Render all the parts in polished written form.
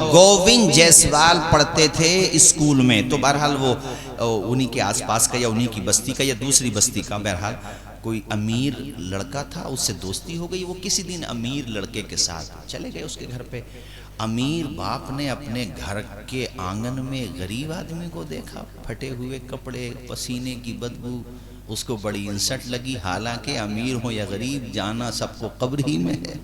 गोविंद जायसवाल पढ़ते थे स्कूल में, तो बहरहाल वो उन्हीं के आसपास का या उन्हीं की बस्ती का या दूसरी बस्ती का बहरहाल कोई अमीर लड़का था, उससे दोस्ती हो गई। वो किसी दिन अमीर लड़के के साथ चले गए उसके घर पे। अमीर बाप ने अपने घर के आंगन में गरीब आदमी को देखा, फटे हुए कपड़े, पसीने की बदबू, उसको बड़ी इंसल्ट लगी। हालांकि अमीर हो या गरीब, जाना सबको कब्र ही में है।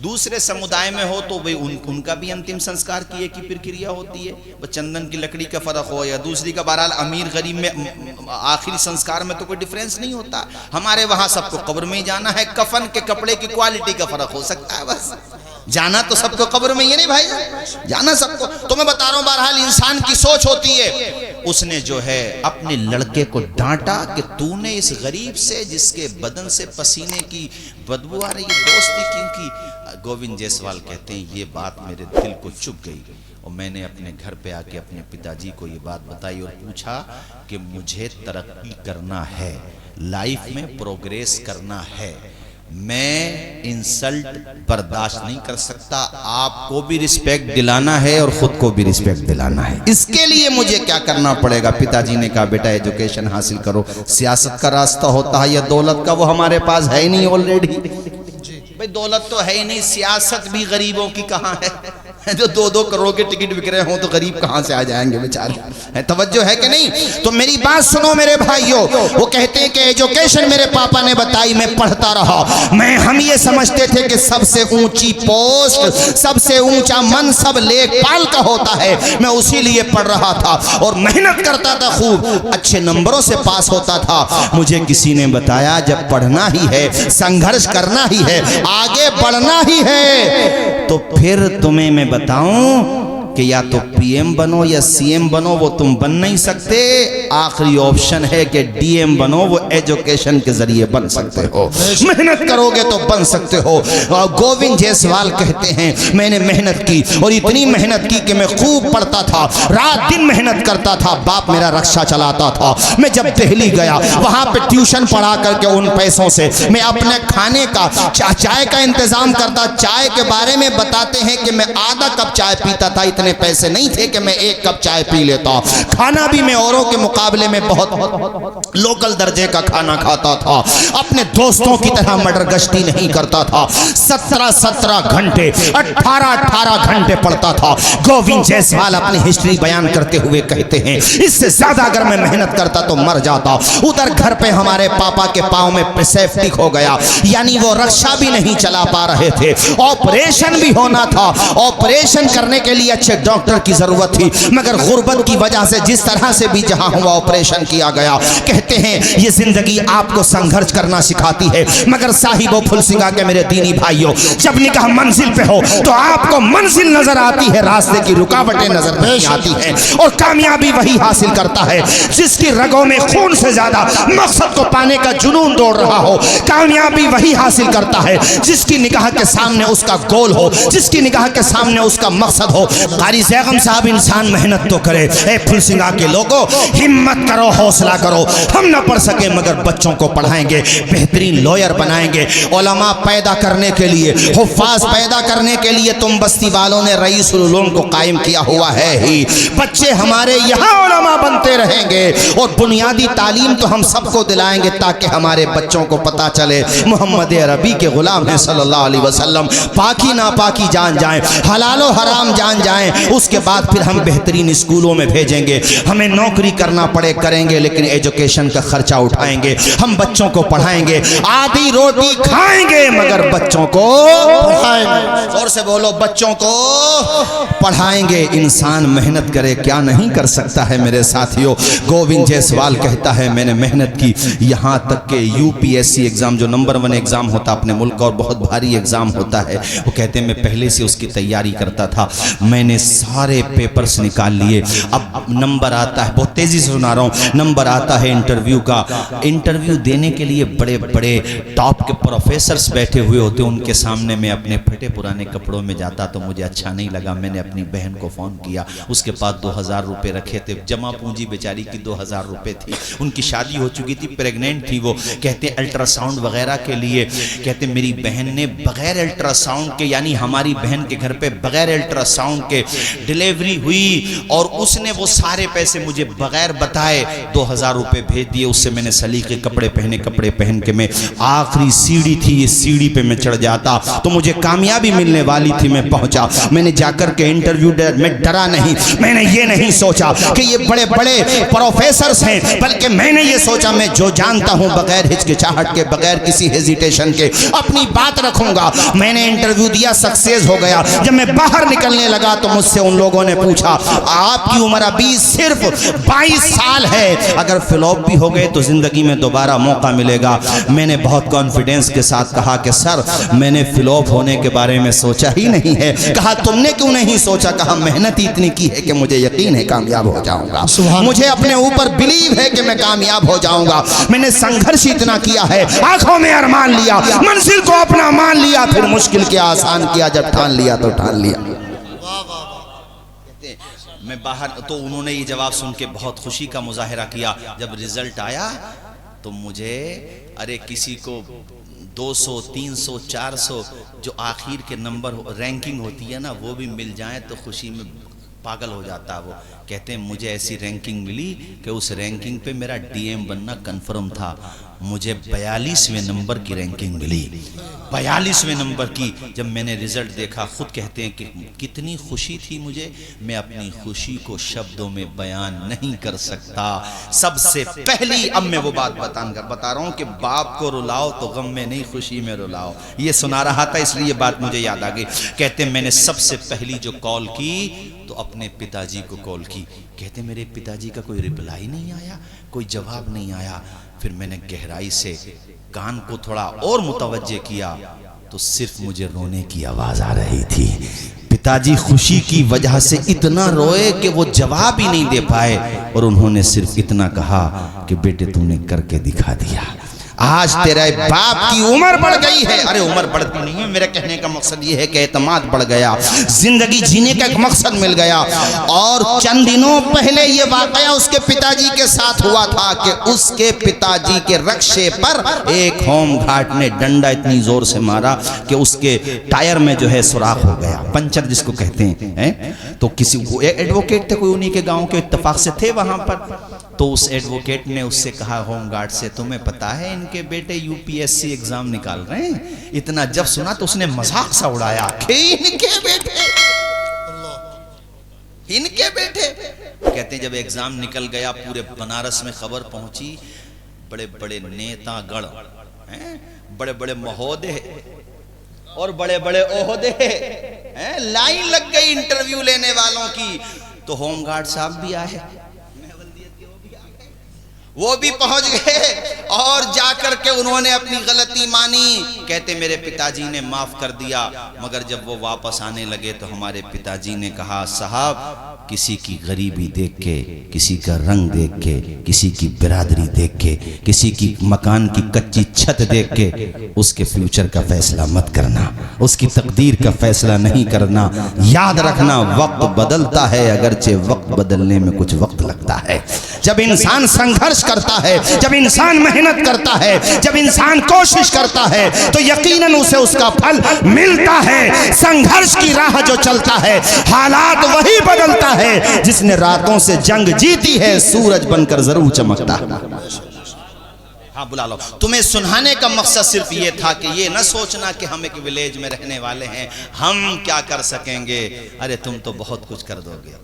दूसरे समुदाय में हो तो भाई उनका भी अंतिम संस्कार की एक ही प्रक्रिया होती है, वो चंदन की लकड़ी का फर्क हो या दूसरी का, बहरहाल अमीर गरीब में आखिरी संस्कार में तो कोई डिफरेंस नहीं होता। हमारे वहां सबको कब्र में ही जाना है, कफन के कपड़े की क्वालिटी का फर्क हो सकता है, बस जाना तो सबको कब्र में ही है। नहीं भाई, जाना सबको। तो मैं बता रहा हूं, बहरहाल इंसान की सोच होती है। उसने जो है अपने लड़के को डांटा कि तूने इस गरीब से जिसके बदन से पसीने की बदबू आ रही है दोस्ती क्यों की। गोविंद जायसवाल कहते हैं ये बात मेरे दिल को चुभ गई और मैंने अपने घर पे आके अपने पिताजी को ये बात बताई और पूछा कि मुझे तरक्की करना है, लाइफ में प्रोग्रेस करना है, मैं इंसल्ट बर्दाश्त नहीं कर सकता, आपको भी रिस्पेक्ट दिलाना है और खुद को भी रिस्पेक्ट दिलाना है। इसके लिए मुझे क्या करना पड़ेगा। पिताजी ने कहा बेटा एजुकेशन हासिल करो, सियासत का रास्ता होता है या दौलत का, वो हमारे पास है ही नहीं ऑलरेडी। भाई दौलत तो है ही नहीं, सियासत भी गरीबों की कहाँ है। जो 2-2 करोड़ के टिकट बिक रहे हो तो गरीब कहां से आ जाएंगे बेचारे। तवज्जो है कि नहीं। तो मेरी बात सुनो मेरे भाइयों, वो कहते हैं कि एजुकेशन मेरे पापा ने बताई, मैं पढ़ता रहा। हम ये समझते थे कि सबसे ऊंची पोस्ट, सबसे ऊंचा मनसब लेखपाल का होता है, मैं उसी लिए पढ़ रहा था और मेहनत करता था, खूब अच्छे नंबरों से पास होता था। मुझे किसी ने बताया जब पढ़ना ही है, संघर्ष करना ही है, आगे बढ़ना ही है, तो फिर तुम्हें मैं बताऊं कि या तो पीएम बनो या सीएम बनो, वो तुम बन नहीं सकते। आखिरी ऑप्शन है कि डीएम बनो, वो एजुकेशन के जरिए बन सकते हो, मेहनत करोगे तो बन सकते हो। गोविंद जायसवाल कहते हैं मैंने मेहनत की और इतनी मेहनत की कि मैं खूब पढ़ता था, रात दिन मेहनत करता था, बाप मेरा रक्षा चलाता था। मैं जब दिल्ली गया वहां पे ट्यूशन पढ़ा करके उन पैसों से मैं अपने खाने का चाय का इंतजाम करता। चाय के बारे में बताते हैं कि मैं आधा कप चाय पीता था, इतने पैसे नहीं थे कि मैं 1 कप चाय पी लेता। खाना भी मैं औरों के मुकाबले में बहुत लोकल दर्जे का खाना खाता था। अपने दोस्तों की तरह मटर गश्ती नहीं करता था। 17-17 घंटे 18-18 घंटे पढ़ता था। गोविंद जायसवाल अपनी हिस्ट्री बयान करते हुए कहते हैं इससे ज्यादा अगर मैं मेहनत करता तो मर जाता। उधर घर पे हमारे पापा के पांव में सेप्टिक हो गया, यानी वो रक्षा भी नहीं चला पा रहे थे, ऑपरेशन भी होना था। ऑपरेशन करने के लिए अच्छे डॉक्टर की जरूरत थी, मगर गुर्बत की वजह से जिस तरह से भी जहां हुआ ऑपरेशन किया गया। कहते हैं ये जिंदगी आपको संघर्ष करना सिखाती है, मगर साहिबो फुलसिंगा के मेरे दीनी भाइयों, जब निकाह मंजिल पे हो तो आपको मंजिल नजर आती है, रास्ते की रुकावटें नजर नहीं आती हैं। और कामयाबी वही हासिल करता है जिसकी रगों में खून से ज्यादा मकसद को पाने का जुनून दौड़ रहा हो। कामयाबी वही हासिल करता है जिसकी निगाह के सामने उसका गोल हो, जिसकी निगाह के सामने उसका मकसद हो। कारी ज़ैगम साहब इंसान मेहनत तो करे। ए फुलसिंगा के लोगों हिम्मत करो, हौसला करो। हम ना पढ़ सके मगर बच्चों को पढ़ाएंगे, बेहतरीन लॉयर बनाएंगे। उलमा पैदा करने के लिए, हुफ्फाज पैदा करने के लिए तुम बस्ती वालों ने रईसुल उलूम को कायम किया हुआ है ही। बच्चे हमारे यहाँ उलमा बनते रहेंगे और बुनियादी तालीम तो हम सबको दिलाएंगे ताकि हमारे बच्चों को पता चले मोहम्मद अरबी के गुलाम हैं सल्लल्लाहु अलैहि वसल्लम। पाकी नापाकी जान जाएं, हलालो हराम जान जाएं। उसके बाद फिर हम बेहतरीन स्कूलों में भेजेंगे। हमें नौकरी करना पड़े करेंगे, लेकिन एजुकेशन का खर्चा उठाएंगे। हम बच्चों को पढ़ाएंगे, आधी रोटी खाएंगे मगर बच्चों को पढ़ाएंगे। और से बोलो, बच्चों को पढ़ाएंगे। इंसान मेहनत करे क्या नहीं कर सकता है मेरे साथियों। गोविंद जायसवाल कहता है मैंने मेहनत की, यहाँ तक के यूपीएससी एग्जाम जो नंबर 1 एग्जाम होता अपने मुल्क का और बहुत भारी एग्जाम होता है, वो कहते हैं मैं पहले से उसकी तैयारी करता था। मैंने सारे पेपर्स निकाल लिए। अब नंबर आता है, बहुत तेजी से सुना रहा हूँ, नंबर आता है इंटरव्यू का। इंटरव्यू देने के लिए बड़े बड़े टॉप के प्रोफेसर्स बैठे हुए होते, उनके सामने मैं अपने फटे पुराने कपड़ों में जाता तो मुझे अच्छा नहीं लगा। मैंने अपनी बहन को फ़ोन किया, उसके पास 2000 रुपये रखे थे, जमा पूंजी बेचारी की 2000 रुपये थी। उनकी शादी हो चुकी थी, प्रेग्नेंट थी वो। कहते अल्ट्रासाउंड वगैरह के लिए, कहते मेरी बहन ने बगैर अल्ट्रासाउंड के, यानी हमारी बहन के घर पे बगैर अल्ट्रासाउंड के डिलीवरी हुई, और उसने वो सारे पैसे मुझे बगैर बताए 2000 रुपये भेज दिए। उससे मैंने सलीके कपड़े पहन के मैं आखिरी सीढ़ी थी, इस सीढ़ी पे मैं चढ़ जाता तो मुझे कामयाबी मिलने वाली थी। मैं पहुंचा, मैंने जाकर के इंटरव्यू में डरा नहीं, मैंने ये नहीं सोचा कि ये बड़े बड़े प्रोफेसर्स हैं, बल्कि मैंने ये सोचा मैं जो जानता हूं बगैर हिचकिचाहट के, बगैर किसी हेजिटेशन के अपनी बात रखूंगा। मैंने इंटरव्यू दिया, सक्सेस हो गया। जब मैं बाहर निकलने लगा तो मुझसे उन लोगों ने पूछा आपकी उम्र अभी सिर्फ 22 साल है, अगर फ्लॉप भी हो गए तो जिंदगी में दोबारा मौका मिलेगा। मैंने बहुत कॉन्फिडेंस के साथ कहा कि सर मैंने फ्लॉप होने के बारे में सोचा ही नहीं है। कहा तुमने क्यों नहीं सोचा? कहा मेहनत ही इतनी की है कि मुझे यकीन है कामयाब हो जाऊंगा, मुझे अपने ऊपर बिलीव है कि मैं कामयाब हो जाऊंगा। मैंने संघर्ष इतना किया है, आंखों में अरमान लिया, मंजिल को अपना मान लिया, फिर मुश्किल के आसान किया, जब ठान लिया तो ठान लिया। मैं बाहर तो उन्होंने ये जवाब सुन के बहुत खुशी का मुजाहिरा किया। जब रिजल्ट आया तो मुझे, अरे किसी को 200, 300, 400 जो आखिर के नंबर रैंकिंग होती है ना, वो भी मिल जाए तो खुशी में पागल हो जाता है वो। कहते हैं मुझे ऐसी रैंकिंग मिली कि उस रैंकिंग पे मेरा डीएम बनना कंफर्म था। मुझे 42वें नंबर की रैंकिंग मिली, 42वें नंबर की। जब मैंने रिजल्ट देखा, खुद कहते हैं कि कितनी खुशी थी मुझे, मैं अपनी खुशी को शब्दों में बयान नहीं कर सकता। सबसे पहली, अब मैं वो बात बता रहा हूँ कि बाप को रुलाओ तो गम में नहीं, खुशी में रुलाओ। ये सुना रहा था इसलिए ये बात मुझे याद आ गई। कहते मैंने सबसे पहली जो कॉल की तो अपने पिताजी को कॉल की। कहते मेरे पिताजी का कोई रिप्लाई नहीं आया, कोई जवाब नहीं आया। फिर मैंने गहराई से कान को थोड़ा और मुतवज्जे किया तो सिर्फ मुझे रोने की आवाज आ रही थी। पिताजी खुशी की वजह से इतना रोए कि वो जवाब ही नहीं दे पाए, और उन्होंने सिर्फ इतना कहा कि बेटे तुमने करके दिखा दिया, आज तेरे बाप की उम्र बढ़ गई है। अरे उम्र बढ़ती नहीं है, मेरे कहने का मकसद ये है कि एतमाद बढ़ गया, जिंदगी जीने का एक मकसद मिल गया। और चंद दिनों पहले ये वाकया उसके पिताजी के साथ हुआ था कि उसके पिताजी के रक्शे पर एक होमगार्ड ने डंडा इतनी जोर से मारा कि उसके टायर में जो है सुराख हो गया, पंचर जिसको कहते हैं। तो किसी एडवोकेट थे, कोई उन्हीं के गाँव के, इत्तेफाक से थे वहां पर। तो उस एडवोकेट ने उससे कहा होमगार्ड से, तुम्हें पता है इनके बेटे यूपीएससी एग्जाम निकाल रहे हैं? इतना जब सुना तो उसने मजाक सा उड़ाया, इनके बेटे। कहते जब एग्जाम निकल गया, पूरे बनारस में खबर पहुंची, बड़े बड़े नेतागण, बड़े बड़े महोदय और बड़े बड़े ओहदे, लाइन लग गई इंटरव्यू लेने वालों की। तो होमगार्ड साहब भी आए, वो भी पहुंच गए और जाकर के उन्होंने अपनी गलती मानी। कहते मेरे पिताजी ने माफ कर दिया, मगर जब वो वापस आने लगे तो हमारे पिताजी ने कहा, साहब किसी की गरीबी देख के, किसी का रंग देख के, किसी की बिरादरी देख के, किसी की मकान की कच्ची छत देख के उसके फ्यूचर का फैसला मत करना, उसकी तकदीर का फैसला नहीं करना। याद रखना वक्त बदलता है, अगरचे वक्त बदलने में कुछ वक्त लगता है। जब इंसान संघर्ष करता है, जब इंसान मेहनत करता है, जब इंसान कोशिश करता है तो यकीनन उसे उसका फल मिलता है। संघर्ष की राह जो चलता है, हालात वही बदलता है। जिसने रातों से जंग जीती है, सूरज बनकर जरूर चमकता है। हाँ बुला लो। तुम्हें सुनाने का मकसद सिर्फ ये था कि ये न सोचना कि हम एक विलेज में रहने वाले हैं, हम क्या कर सकेंगे। अरे तुम तो बहुत कुछ कर दोगे।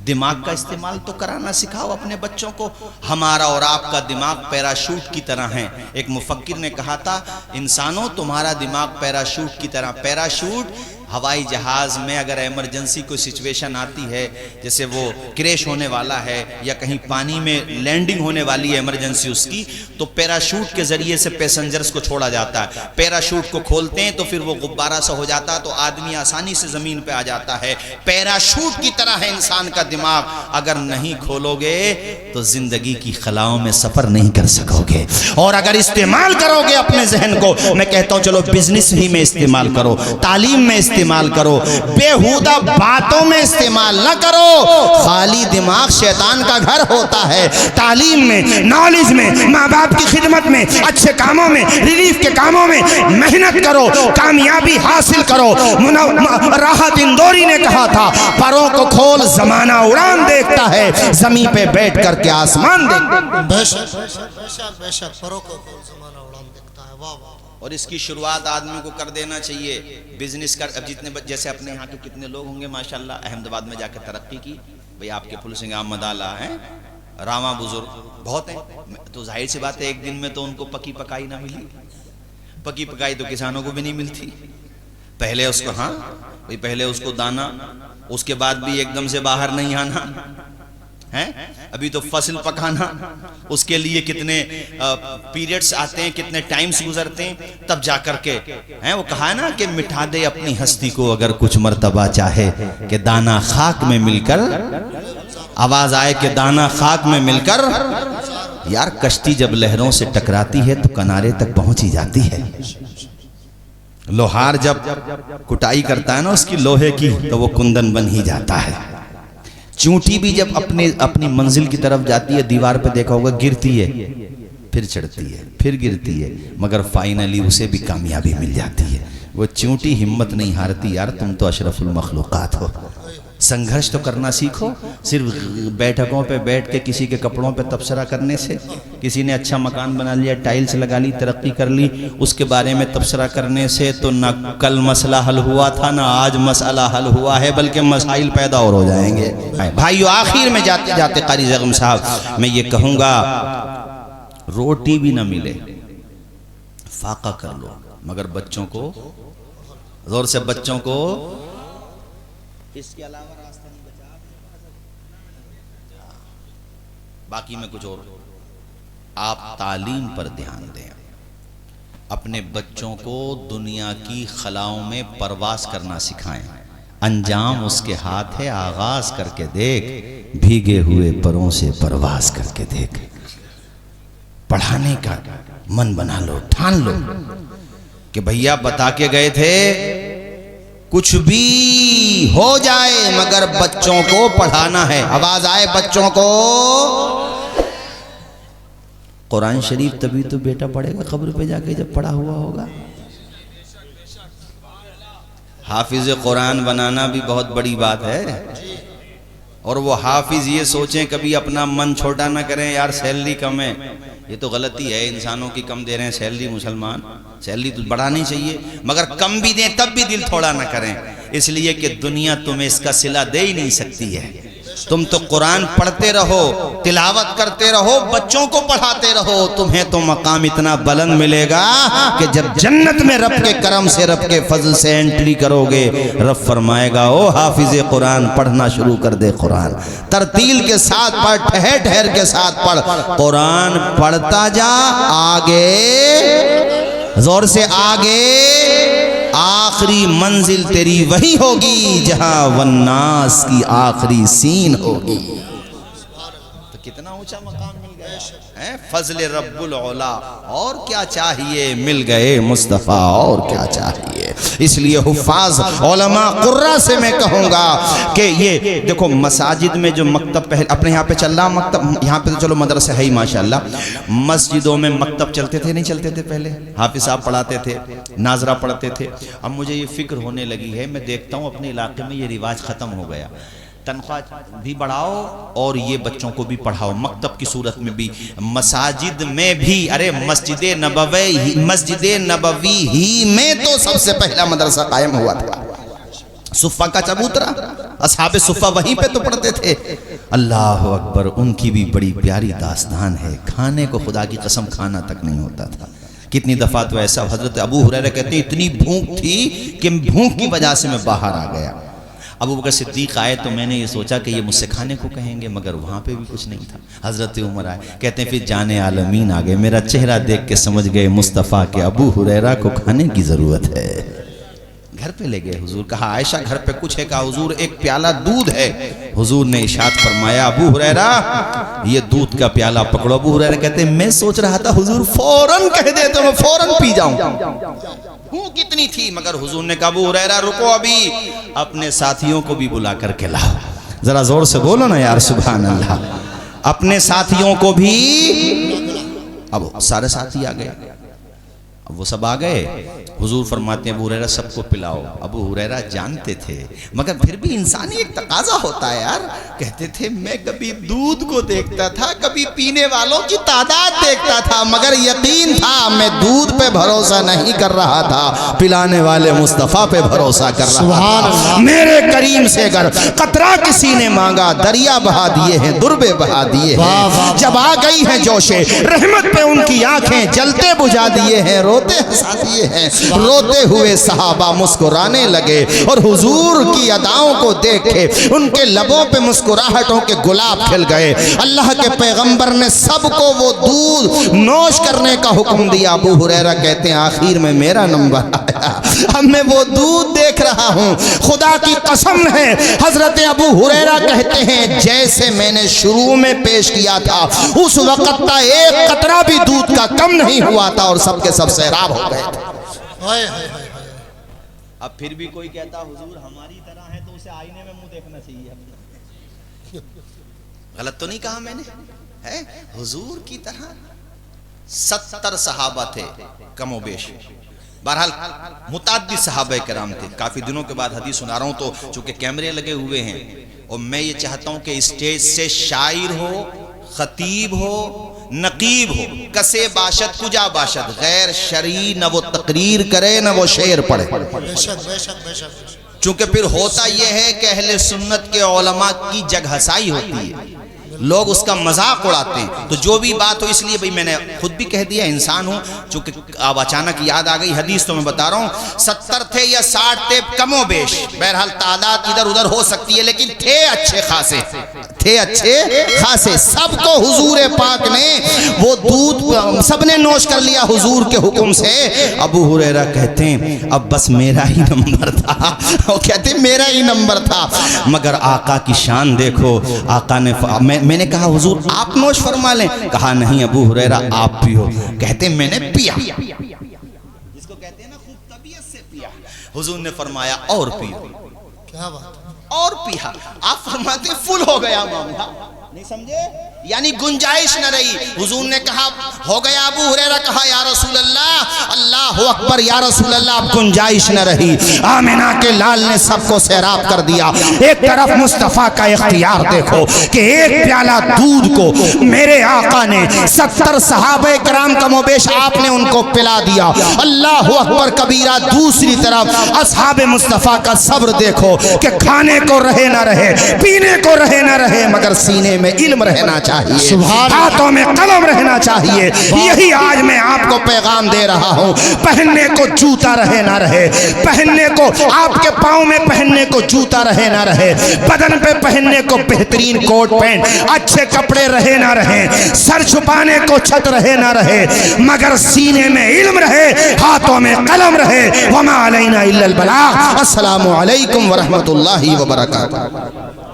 दिमाग का इस्तेमाल तो कराना सिखाओ अपने बच्चों को। हमारा और आपका दिमाग पैराशूट की तरह है। एक मुफक्किर ने कहा था, इंसानों तुम्हारा दिमाग पैराशूट की तरह। पैराशूट हवाई जहाज में अगर इमरजेंसी कोई सिचुएशन आती है, जैसे वो क्रैश होने वाला है या कहीं पानी में लैंडिंग होने वाली है इमरजेंसी उसकी, तो पैराशूट के जरिए से पैसेंजर्स को छोड़ा जाता है। पैराशूट को खोलते हैं तो फिर वो गुब्बारा सा हो जाता है, तो आदमी आसानी से जमीन पे आ जाता है। पैराशूट की तरह है इंसान का दिमाग, अगर नहीं खोलोगे तो जिंदगी की खलाओं में सफर नहीं कर सकोगे। और अगर इस्तेमाल करोगे अपने जहन को, मैं कहता हूं चलो बिजनेस ही में इस्तेमाल करो, तालीम में इस्तेमाल इस्तेमाल करो, बेहुदा बातों में इस्तेमाल न करो। खाली दिमाग शैतान का घर होता है। तालीम में, नॉलेज में, माँ बाप की खिदमत में, अच्छे कामों में, रिलीफ के कामों में मेहनत करो, कामयाबी हासिल करो। राहत इंदौरी ने कहा था, परों को खोल जमाना उड़ान देखता है, जमीन पे बैठ करके आसमान देखता है। बेशक बेशक परों को खोल जमाना उड़ान देखता है। वाह वाह। और इसकी शुरुआत आदमी को कर देना चाहिए। बिजनेस कर, अब जितने जैसे अपने यहाँ के कितने लोग होंगे माशाल्लाह, अहमदाबाद में जाकर तरक्की की, भाई आपके फुल सिंह अहमद आला हैं, रामा बुजुर्ग बहुत हैं, तो जाहिर सी बात है एक दिन में तो उनको पकी पकाई ना मिली। पकी पकाई तो किसानों को भी नहीं मिलती। पहले उसको, हाँ भाई, पहले उसको दाना, उसके बाद भी एकदम से बाहर नहीं आना है। अभी तो फसल पकाना, उसके लिए कितने पीरियड्स आते हैं, कितने टाइम्स गुजरते हैं, तब जाकर के हैं। वो कहा है ना कि मिटा दे अपनी हस्ती को अगर कुछ मर्तबा चाहे, कि दाना खाक में मिलकर, आवाज आए कि दाना खाक में मिलकर। यार कश्ती जब लहरों से टकराती है तो किनारे तक पहुंच ही जाती है। लोहार जब कुटाई करता है ना उसकी लोहे की, तो वो कुंदन बन ही जाता है। चूंटी भी जब अपनी मंजिल की तरफ जाती है, दीवार पे देखा होगा, गिरती है, फिर चढ़ती है, फिर गिरती है, मगर फाइनली उसे भी कामयाबी मिल जाती है। वो चूंटी हिम्मत नहीं हारती। यार तुम तो अशरफुल मखलूकात हो। संघर्ष तो करना सीखो। सिर्फ बैठकों पे बैठ के किसी के कपड़ों पे तबसरा करने से, किसी ने अच्छा मकान बना लिया, टाइल्स लगा ली, तरक्की कर ली, उसके बारे में तबसरा करने से तो ना कल मसला हल हुआ था, ना आज मसला हल हुआ है, बल्कि मसाइल पैदा और हो जाएंगे। भाइयों, आखिर में जाते जाते कारी जगम साहब, मैं ये कहूँगा, रोटी भी ना मिले फाका कर लो, मगर बच्चों को जोर से, बच्चों को इसके अलावा रास्ता नहीं बचा। बाकी में कुछ और, आप तालीम पर ध्यान दें। अपने बच्चों को दुनिया की खलाओं में परवास करना सिखाएं। अंजाम उसके हाथ है, आगाज करके देख, भीगे हुए परों से परवास करके देख। पढ़ाने का मन बना लो, ठान लो कि भैया बता के गए थे, कुछ भी हो जाए मगर बच्चों को पढ़ाना है। आवाज आए बच्चों को। कुरान शरीफ तभी तो बेटा पढ़ेगा कब्र पे जाके जब पढ़ा हुआ होगा। हाफिज कुरान बनाना भी बहुत बड़ी बात है। और वो हाफिज ये सोचें कभी अपना मन छोटा ना करें, यार सैलरी कम है, ये तो गलती है। इंसानों की कम दे रहे हैं सैलरी, मुसलमान सैलरी तो बढ़ानी चाहिए, मगर कम भी दें तब भी दिल थोड़ा ना करें, इसलिए कि दुनिया तुम्हें इसका सिला दे ही नहीं सकती है। तुम तो कुरान पढ़ते रहो, तिलावत करते रहो, बच्चों को पढ़ाते रहो, तुम्हें तो मकाम इतना बुलंद मिलेगा कि जब जन्नत में रब के करम से, रब के फजल से एंट्री करोगे, रब फरमाएगा, ओ हाफिज कुरान पढ़ना शुरू कर दे। कुरान तरतील के साथ पढ़, ठहर ठहर के साथ पढ़, कुरान पढ़ता जा, आगे जोर से आगे, आखिरी मंजिल तेरी वही होगी जहां वन्नास की आखिरी सीन होगी। तो कितना ऊंचा मकाम मिल गया है, फजल रब्बुल औला। और क्या चाहिए, मिल गए मुस्तफ़ा, और क्या चाहिए। इसलिए हुफ़ाज़ उलमा कुर्रा से मैं कहूँगा कि ये देखो, मसाजिद में जो मकतब पहले अपने यहाँ पे चल रहा, मकतब यहाँ पे तो चलो मदरसा है ही माशाल्लाह, मस्जिदों में मकतब चलते थे नहीं चलते थे? पहले हाफिज साहब पढ़ाते थे, नाजरा पढ़ते थे। अब मुझे ये फिक्र होने लगी है, मैं देखता हूँ अपने इलाके में ये रिवाज ख़त्म हो गया। तनख्वाह भी बढ़ाओ और ये बच्चों को भी पढ़ाओ, मकतब की सूरत में भी, मसाजिद में भी। अरे मस्जिद नबवी ही में तो सबसे पहला मदरसा कायम हुआ था। सुफ़ा का चबूतरा, असहाबे सुफ़ा वहीं पे तो पढ़ते थे। अल्लाह अकबर, उनकी भी बड़ी प्यारी दास्तान है। खाने को खुदा की कसम खाना तक नहीं होता था। कितनी दफ़ा तो ऐसा, हज़रत अबू हुरैरा कहते हैं, इतनी भूख थी कि भूख की वजह से मैं बाहर आ गया। अबू बकर सिद्दीक आए तो मैंने ये सोचा कि ये मुझसे खाने को कहेंगे, मगर वहाँ पे भी कुछ नहीं था। हज़रत उमर आए, कहते हैं फिर जाने आलमीन आ गए, मेरा चेहरा देख के समझ गए मुस्तफ़ा के अबू हुरैरा को खाने की ज़रूरत है। घर पे ले गए हुजूर, कहा आयशा घर पे कुछ है? कहा हुजूर एक प्याला दूध है। हुजूर ने इरशाद फरमाया, अबू हुरैरा ये दूध का प्याला पकड़ो। अबू हुरैरा कहते हैं मैं सोच रहा था हुजूर फौरन कह दे तो मैं फौरन पी जाऊं। भूख इतनी थी, मगर हुजूर ने कहा अबू हुरैरा रुको, अभी अपने साथियों को भी बुला करके लाओ। जरा जोर से बोलो ना यार सुभान अल्लाह। अपने साथियों को भी, अब सारे साथी आ गए, अब वो सब आ गए। हुजूर फरमाते हैं अबू हुरैरा सबको पिलाओ। अबू हुरैरा जानते थे, मगर फिर भी इंसानी एक तकाजा होता है यार। कहते थे मैं कभी दूध को देखता था, कभी पीने वालों की तादाद देखता था, मगर यकीन था मैं दूध पे भरोसा नहीं कर रहा था, पिलाने वाले मुस्तफ़ा पे भरोसा कर रहा था। मेरे करीम से अगर कतरा किसी ने मांगा, दरिया बहा दिए हैं, दुर्बे बहा दिए हैं। जब आ गई हैं जोशे रहमत पे उनकी आंखें जलते बुझा दिए हैं, रोते हंसा दिए हैं। रोते हुए सहाबा मुस्कुराने लगे और हुजूर की अदाओं को देख के उनके लबों पे मुस्कुराहटों के गुलाब खिल गए। अल्लाह के पैगंबर ने सबको वो दूध नोश करने का हुक्म दिया। अबू हुरैरा कहते हैं आखिर में मेरा नंबर आया, अब मैं वो दूध देख रहा हूँ। खुदा की कसम है, हजरत अबू हुरैरा कहते हैं जैसे मैंने शुरू में पेश किया था उस वक्त का एक कतरा भी दूध का कम नहीं हुआ था और सबके सब सैराब हो गए थे। अब फिर भी कोई कहता हुजूर हमारी तरह है तो उसे आईने में मुंह देखना चाहिए। गलत तो नहीं कहा मैंने, है हुजूर की तरह 70 सहाबा थे कमोबेश। बहरहाल मुताद्दिद सहाबा कराम थे। काफी दिनों के बाद हदीस सुना रहा हूं, तो चूंकि कैमरे लगे हुए हैं और मैं ये चाहता हूं कि स्टेज से शायर हो, खतीब हो, नकीब हो, कसे बाशद कुजा बाशद, गैर शरी न वो तकरीर करे न वो शेर पढ़े। बेशक बेशक बेशक। चूंकि फिर होता यह है कि अहले सुन्नत के उलमा की जगहसाई होती है, लोग उसका मजाक उड़ाते हैं। तो जो भी बात हो, इसलिए भाई मैंने खुद भी कह दिया इंसान हूं, चूंकि अब अचानक याद आ गई हदीस तो मैं बता रहा हूं। 70 थे या 60 थे कमोबेश, बहरहाल तादाद इधर उधर हो सकती है, लेकिन थे अच्छे खासे, थे अच्छे खासे। सबको हुजूर पाक ने वो दूध सबने नोश कर लिया हुजूर के हुक्म से। अबू हुरैरा कहते हैं अब बस मेरा ही नंबर था, वो कहते हैं मेरा ही नंबर था। मगर आका की शान देखो, आका ने मैंने कहा हुजूर आप नोश फरमा लें, कहा नहीं अबू हुरैरा आप पियो। कहते मैंने पिया, जिसको कहते हैं ना खूब तबीयत से पिया। हुजूर ने फरमाया और पियो। क्या बात, और पिया। आप फरमाते फुल हो गया मामला, नहीं समझे, यानी गुंजाइश न रही। हुजूर ने कहा हो गया। अबू हुरैरा कहा या रसूल अल्लाह, अल्लाह अकबर, या रसूल अल्लाह, अब गुंजाइश न रही। आमिना के लाल ने सबको सैराब कर दिया। एक तरफ मुस्तफ़ा का इख्तियार देखो कि एक प्याला दूध को मेरे आका ने 70 सहाबे कराम कमोबेश आपने उनको पिला दिया। अल्लाह अकबर कबीरा। दूसरी तरफ असहाबे मुस्तफ़ा का सब्र देखो कि खाने को रहे ना रहे, पीने को रहे ना रहे, मगर सीने में इल्म रहना चाहिए, हाथों में कलम रहना चाहिए। यही आज मैं आपको पैगाम दे रहा हूँ। पहनने को जूता रहे ना रहे, पहनने को आपके पाँव में पहनने को जूता रहे ना रहे, बदन पे पहनने को बेहतरीन कोट पैंट अच्छे कपड़े रहे ना रहे, सर छुपाने को छत रहे ना रहे, मगर सीने में इल्म रहे, हाथों में कलम रहे। वमा अलैना इल्लल बलाग। अस्सलामु अलैकुम व रहमतुल्लाहि व बरकातुहू।